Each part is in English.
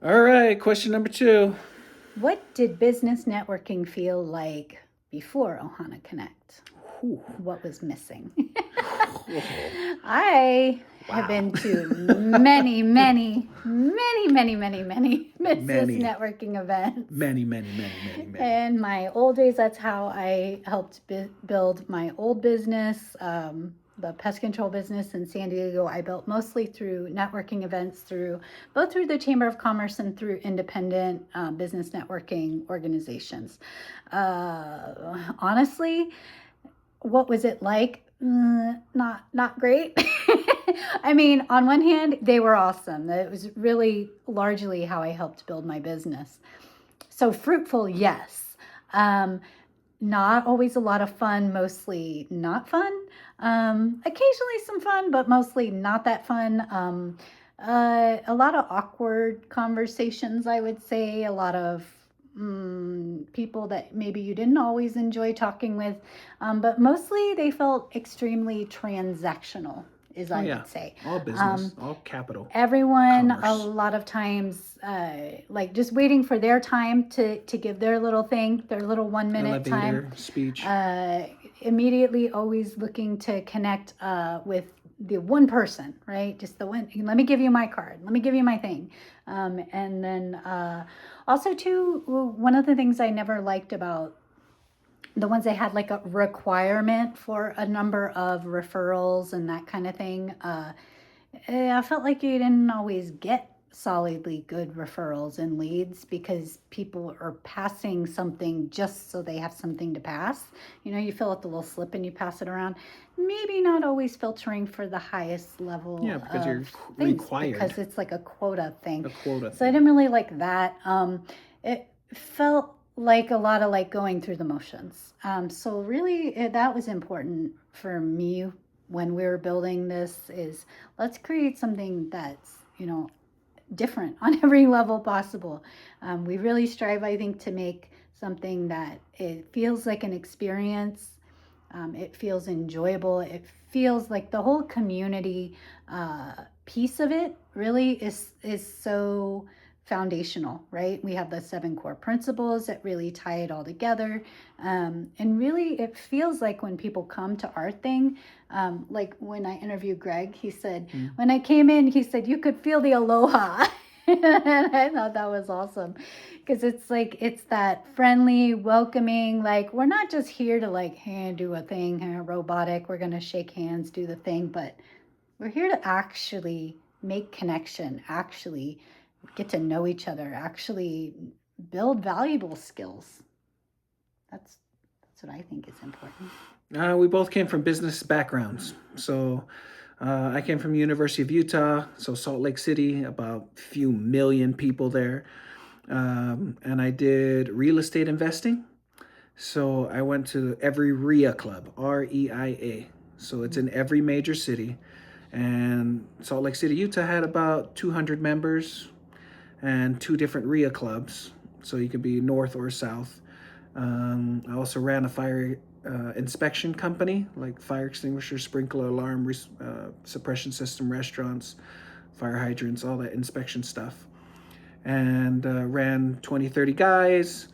All right, question number two. What did business networking feel like before Ohana Connect? Whew. What was missing? Oh, I have wow. been to many business Many, networking events. many. In my old days, that's how I helped build my old business, the pest control business in San Diego. I built mostly through networking events, through both through the Chamber of Commerce and through independent business networking organizations. Honestly, what was it like? Not great. I mean, on one hand, they were awesome. It was really largely how I helped build my business. So fruitful, yes. Um, Not always a lot of fun, mostly not fun. Occasionally some fun, but mostly not that fun. A lot of awkward conversations, I would say. A lot of people that maybe you didn't always enjoy talking with, but mostly they felt extremely transactional, as Oh I yeah, would say. all business, all capital, Everyone a commerce. lot of times like just waiting for their time to give their little thing, their little 1 minute time. Elevator speech. uh, Immediately always looking to connect with the one person, right? Just the one. Let me give you my card, let me give you my thing. And then also too, one of the things I never liked about the ones they had like a requirement for a number of referrals and that kind of thing. I felt like you didn't always get solidly good referrals and leads because people are passing something just so they have something to pass. You know, you fill out the little slip and you pass it around. Maybe not always filtering for the highest Yeah, level because of you're things required because it's like a quota thing. a quota So I thing. didn't really like that. It felt like a lot of like going through the motions. So really, that was important for me when we were building this. Is let's create something that's different on every level possible. We really strive, I think, to make something that it feels like an experience. It feels enjoyable. It feels like the whole community piece of it really is so foundational, right? We have the 7 core principles that really tie it all together. And really, it feels like when people come to our thing, like when I interviewed Greg, he said, Mm. when I came in, he said, you could feel the aloha. And I thought that was awesome because it's like it's that friendly, welcoming. Like we're not just here to like hand do a thing, robotic. We're gonna shake hands, do the thing, but we're here to actually make connection, actually get to know each other, actually build valuable skills. That's what I think is important. We both came from business backgrounds. So I came from University of Utah, so Salt Lake City, about a few million people there. And I did real estate investing. So I went to every REIA club, REIA. So it's in every major city. And Salt Lake City, Utah had about 200 members and two different REIA clubs. So you could be north or south. I also ran a fire inspection company, like fire extinguisher, sprinkler alarm, suppression system, restaurants, fire hydrants, all that inspection stuff. And ran 20, 30 guys,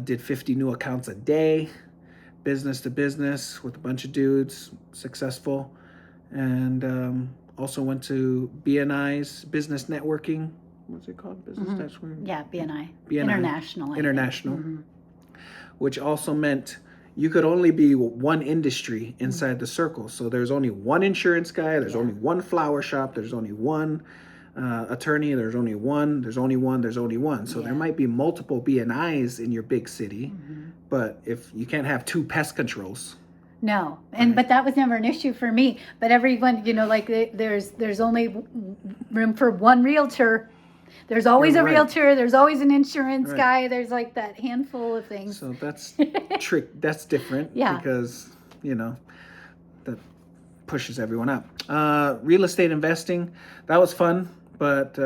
did 50 new accounts a day, business to business with a bunch of dudes, successful. And also went to BNI's business networking. What's it called? Business networking? Yeah, BNI. BNI. International, I International. think. Which also meant you could only be one industry inside the circle. So there's only one insurance guy, there's only one flower shop, there's only one attorney, there's only one, there's only one, there's only one. So there might be multiple BNIs in your big city, but if you can't have two pest controls. No, and but that was never an issue for me. But everyone, like there's only room for one realtor. There's always a realtor. There's always an insurance guy. There's like that handful of things. So that's that's different. Yeah. Because that pushes everyone up. Real estate investing, that was fun, but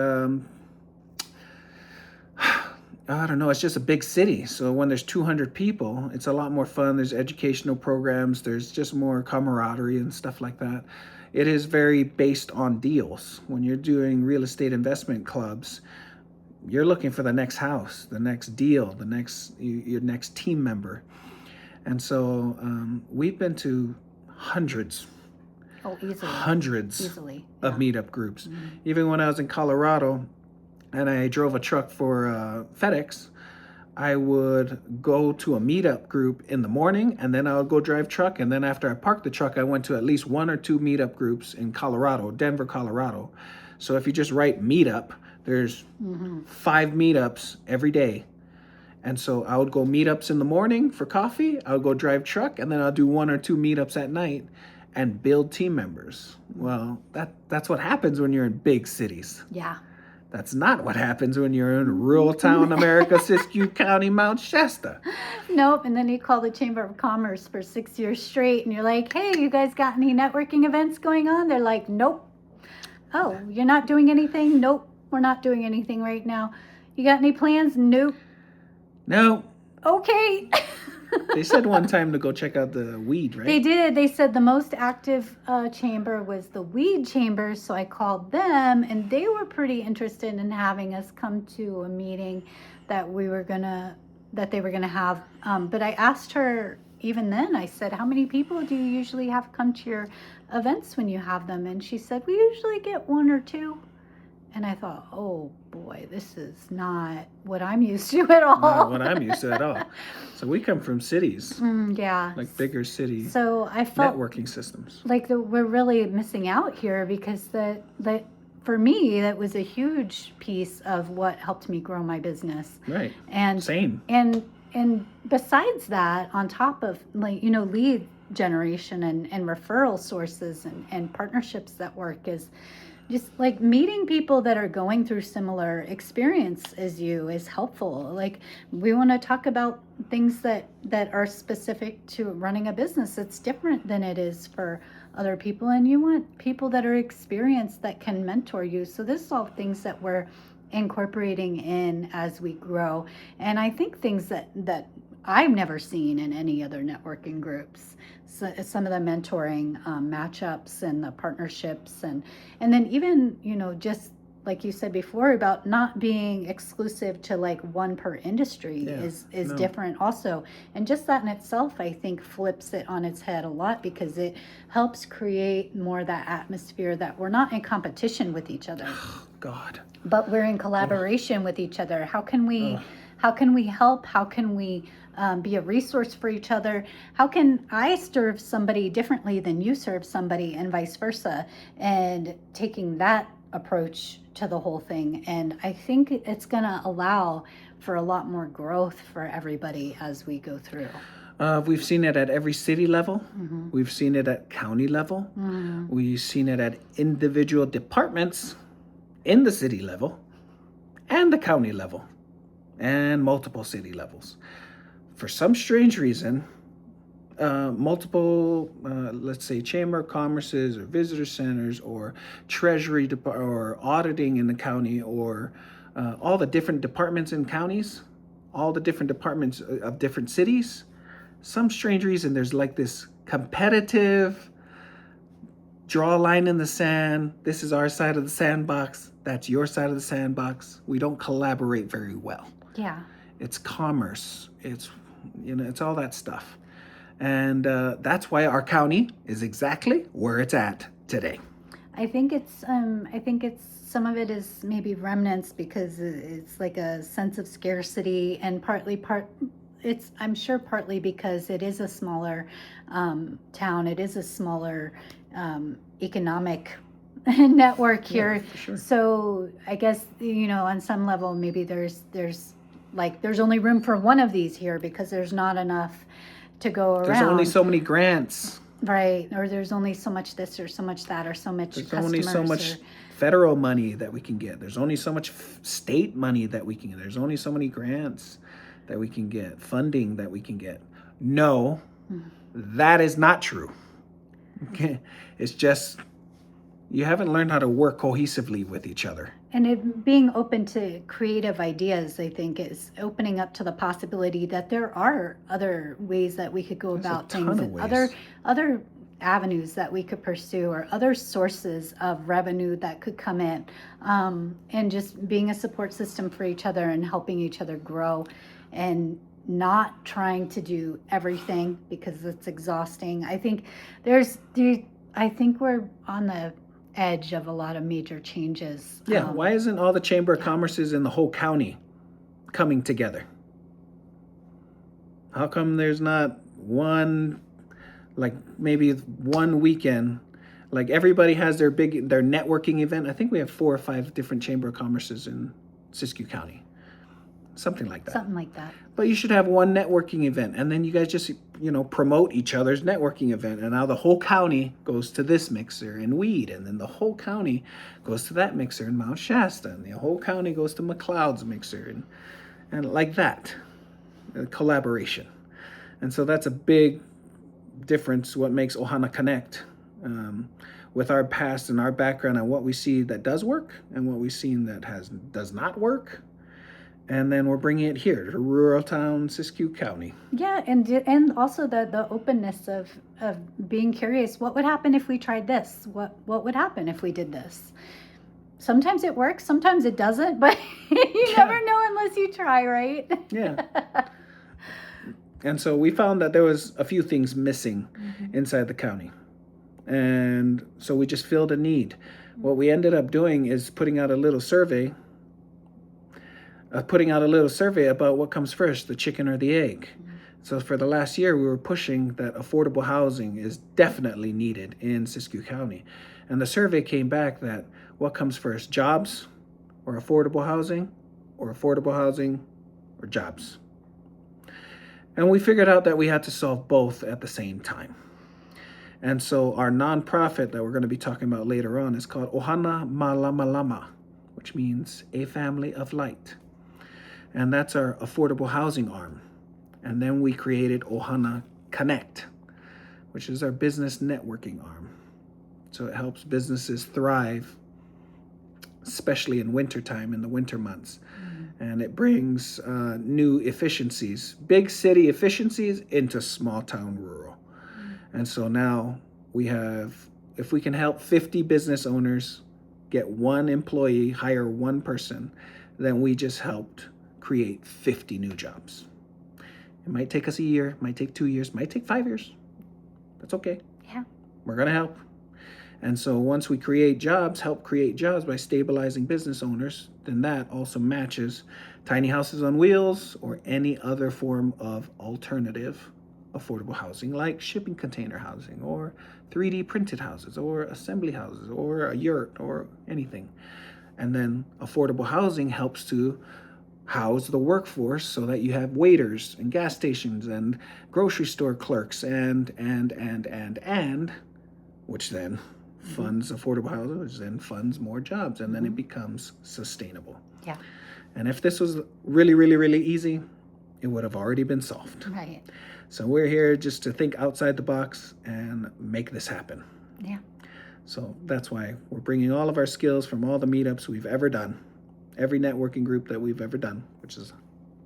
I don't know. It's just a big city, so when there's 200 people, it's a lot more fun. There's educational programs. There's just more camaraderie and stuff like that. It is very based on deals. When you're doing real estate investment clubs, you're looking for the next house, the next deal, your next team member. And so we've been to hundreds Oh, easily. hundreds Easily. of Yeah. meetup groups. Even when I was in Colorado and I drove a truck for FedEx, I would go to a meetup group in the morning, and then I would go drive truck. And then after I parked the truck, I went to at least one or two meetup groups in Colorado, Denver, Colorado. So if you just write meetup, there's 5 meetups every day. And so I would go meetups in the morning for coffee. I would go drive truck, and then I'll do 1 or 2 meetups at night and build team members. Well, that's what happens when you're in big cities. Yeah. That's not what happens when you're in rural town America, Siskiyou County, Mount Shasta. Nope. And then you call the Chamber of Commerce for 6 years straight and you're like, hey, you guys got any networking events going on? They're like, nope. Oh, you're not doing anything? Nope. We're not doing anything right now. You got any plans? Nope. No, Okay. they said one time to go check out the weed, right? They did. They said the most active chamber was the weed chamber. So I called them and they were pretty interested in having us come to a meeting that they were gonna have. But I asked her even then, I said, how many people do you usually have come to your events when you have them? And she said, we usually get 1 or 2. And I thought, oh boy, this is not what I'm used to at all. Not what I'm used to at all. So we come from cities, Yeah. like bigger city So I felt networking systems. like we're really missing out here because that for me, that was a huge piece of what helped me grow my business. Right. And Same. And besides that, on top of lead generation and referral sources and partnerships that work is just like meeting people that are going through similar experience as you is helpful. Like we want to talk about things that are specific to running a business. It's different than it is for other people, and you want people that are experienced that can mentor you. So this is all things that we're incorporating in as we grow, and I think things that I've never seen in any other networking groups. So some of the mentoring matchups and the partnerships, and then even just like you said before about not being exclusive to like one per industry is different also. And just that in itself, I think, flips it on its head a lot because it helps create more that atmosphere that we're not in competition with each other. God. But we're in collaboration with each other. How can we help? How can we be a resource for each other? How can I serve somebody differently than you serve somebody, and vice versa? And taking that approach to the whole thing. And I think it's going to allow for a lot more growth for everybody as we go through. We've seen it at every city level. We've seen it at county level. We've seen it at individual departments in the city level and the county level and multiple city levels. For some strange reason, multiple, let's say, chamber of commerces or visitor centers or treasury or auditing in the county or all the different departments in counties, all the different departments of different cities, some strange reason there's like this competitive draw a line in the sand. This is our side of the sandbox. That's your side of the sandbox. We don't collaborate very well. Yeah. It's commerce. It's all that stuff. And that's why our county is exactly where it's at today. I think it's some of it is maybe remnants because it's like a sense of scarcity, and I'm sure partly because it is a smaller town. It is a smaller economic network here. Yeah, for sure. So I guess on some level maybe there's only room for one of these here because there's not enough to go around. There's only so many grants. Right, or there's only so much this or so much that or so much There's customers. only so much federal money that we can get. There's only so much state money that we can get. There's only so many grants that we can get, funding that we can get. No, that is not true. Okay, it's just you haven't learned how to work cohesively with each other. And being open to creative ideas, I think, is opening up to the possibility that there are other ways that we could go about things. Of ways. Other avenues that we could pursue or other sources of revenue that could come in, and just being a support system for each other and helping each other grow, and not trying to do everything because it's exhausting. I think I think we're on the edge of a lot of major changes. Yeah, why isn't all the Chamber of Commerce's in the whole county coming together? How come there's not one, like maybe one weekend, like everybody has their networking event? I think we have 4 or 5 different Chamber of Commerce's in Siskiyou County. Something like that. Something like that. But you should have one networking event, and then you guys just, promote each other's networking event. And now the whole county goes to this mixer in Weed, and then the whole county goes to that mixer in Mount Shasta, and the whole county goes to McLeod's mixer, and like that, collaboration. And so that's a big difference. What makes Ohana Connect, with our past and our background and what we see that does work and what we've seen that does not work. And then we're bringing it here to rural town Siskiyou County. Yeah, and also the openness of being curious. What would happen if we tried this? What would happen if we did this? Sometimes it works, sometimes it doesn't, but you never know unless you try, right? Yeah. And so we found that there was a few things missing inside the county. And so we just filled a need. What we ended up doing is putting out a little survey about what comes first, the chicken or the egg. So for the last year, we were pushing that affordable housing is definitely needed in Siskiyou County. And the survey came back that what comes first, jobs or affordable housing, or affordable housing or jobs? And we figured out that we had to solve both at the same time. And so our nonprofit that we're going to be talking about later on is called Ohana Malamalama, which means a family of light. And that's our affordable housing arm. And then we created Ohana Connect, which is our business networking arm. So it helps businesses thrive, especially in wintertime, in the winter months. And it brings new efficiencies, big city efficiencies into small town rural. And so now we have, if we can help 50 business owners get one employee, hire one person, then we just helped create 50 new jobs. It might take us a year, might take 2 years, might take 5 years. That's okay. Yeah. We're going to help. And so once we help create jobs by stabilizing business owners, then that also matches tiny houses on wheels or any other form of alternative affordable housing, like shipping container housing or 3D printed houses or assembly houses or a yurt or anything. And then affordable housing helps to house the workforce so that you have waiters and gas stations and grocery store clerks and which then funds affordable housing, which then funds more jobs, and then it becomes sustainable. Yeah. And if this was really, really, really easy, it would have already been solved. Right. So we're here just to think outside the box and make this happen. Yeah. So that's why we're bringing all of our skills from all the meetups we've ever done, every networking group that we've ever done, which is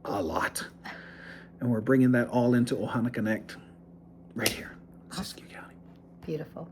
a lot. And we're bringing that all into Ohana Connect right here, Siskiyou County. Beautiful.